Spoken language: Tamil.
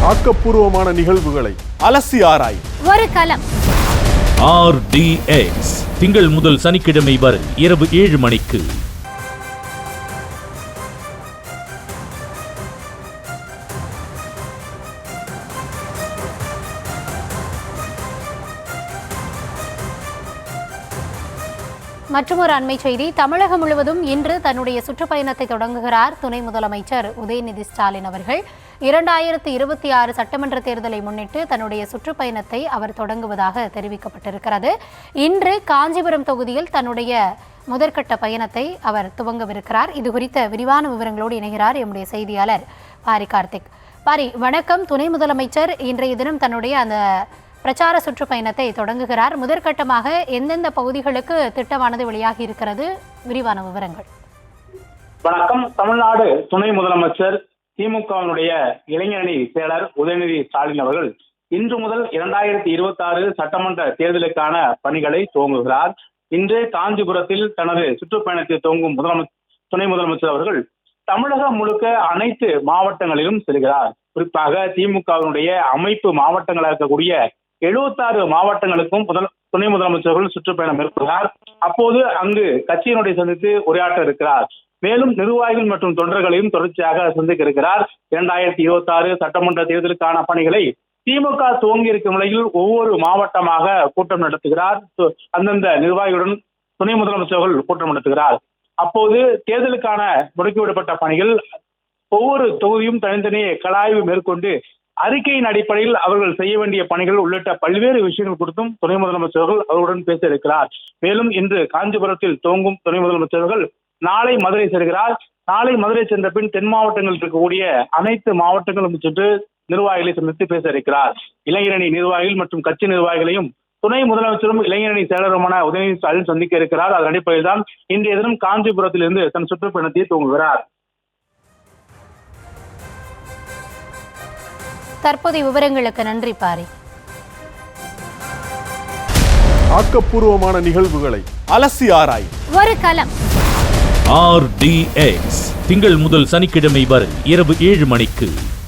ஆக்கப்பூர்வமான நிகழ்வுகளை அலசி ஆராய் ஒரு களம். RDX திங்கள் முதல் சனிக்கிழமை வரை இரவு 7 மணிக்கு. மற்றொரு அண்மை செய்தி. தமிழகம் முழுவதும் இன்று தன்னுடைய சுற்றுப்பயணத்தை தொடங்குகிறார் துணை முதலமைச்சர் உதயநிதி ஸ்டாலின் அவர்கள். 2026 சட்டமன்ற தேர்தலை முன்னிட்டு தன்னுடைய சுற்றுப்பயணத்தை அவர் தொடங்குவதாக தெரிவிக்கப்பட்டிருக்கிறது. இன்று காஞ்சிபுரம் தொகுதியில் தன்னுடைய முதற்கட்ட பயணத்தை அவர் துவங்கவிருக்கிறார். இது குறித்த விரிவான விவரங்களோடு இணைகிறார் எம்முடைய செய்தியாளர் பாரி கார்த்திக். பாரி, வணக்கம். துணை முதலமைச்சர் இன்றைய தினம் தன்னுடைய அந்த பிரச்சார சுற்றுப்பயணத்தை தொடங்குகிறார். முதற்கட்டமாக எந்தெந்த பகுதிகளுக்கு திட்டமானது வெளியாகி இருக்கிறது? விரிவான விவரங்கள். வணக்கம். தமிழ்நாடு துணை முதலமைச்சர் திமுகவினுடைய இளைஞரணி செயலர் உதயநிதி ஸ்டாலின் அவர்கள் இன்று முதல் 2026 சட்டமன்ற தேர்தலுக்கான பணிகளை துவங்குகிறார். இன்று காஞ்சிபுரத்தில் தனது சுற்றுப்பயணத்தை துவங்கும் துணை முதலமைச்சர் அவர்கள் தமிழகம் முழுக்க அனைத்து மாவட்டங்களிலும் செல்கிறார். குறிப்பாக திமுகவினுடைய அமைப்பு மாவட்டங்களாக இருக்கக்கூடிய 76 மாவட்டங்களுக்கும் துணை முதலமைச்சர்கள் சுற்றுப்பயணம் மேற்கொள்கிறார். அப்போது அங்கு கட்சியினுடைய சந்தித்து உரையாற்ற இருக்கிறார். மேலும் நிர்வாகிகள் மற்றும் தொண்டர்களையும் தொடர்ச்சியாக சந்திக்க இருக்கிறார். 2026 சட்டமன்ற தேர்தலுக்கான பணிகளை திமுக துவங்கி இருக்கும் நிலையில் ஒவ்வொரு மாவட்டமாக கூட்டம் நடத்துகிறார். அந்தந்த நிர்வாகிகளுடன் துணை முதலமைச்சர்கள் கூட்டம் நடத்துகிறார். அப்போது தேர்தலுக்கான முடுக்கிவிடப்பட்ட பணிகள் ஒவ்வொரு தொகுதியும் தனித்தனியே கலாய்வு மேற்கொண்டு அறிக்கையின் அடிப்படையில் அவர்கள் செய்ய வேண்டிய பணிகள் உள்ளிட்ட பல்வேறு விஷயங்கள் குறித்தும் துணை முதலமைச்சர்கள் அவருடன் பேச இருக்கிறார். மேலும் இன்று காஞ்சிபுரத்தில் துவங்கும் துணை முதலமைச்சர்கள் நாளை மதுரை செல்கிறார். நாளை மதுரை சென்ற பின் தென் மாவட்டங்களில் இருக்கக்கூடிய அனைத்து மாவட்டங்களும் சென்று நிர்வாகிகளை சந்தித்து பேச இருக்கிறார். இளைஞரணி நிர்வாகிகள் மற்றும் கட்சி நிர்வாகிகளையும் துணை முதலமைச்சரும் இளைஞரணி செயலருமான உதயநிதி ஸ்டாலின் சந்திக்க இருக்கிறார். அதன் அடிப்படையில் தான் இன்றைய தினம் காஞ்சிபுரத்தில் இருந்து தன் சுற்றுப்பயணத்தை துவங்குகிறார். தற்போதைய விவரங்களுக்கு நன்றி பாரி. ஆக்கப்பூர்வமான நிகழ்வுகளை அலசி ஆராய் ஒரு களம். RDX திங்கள் முதல் சனிக்கிழமை வரை இரவு 7 மணிக்கு.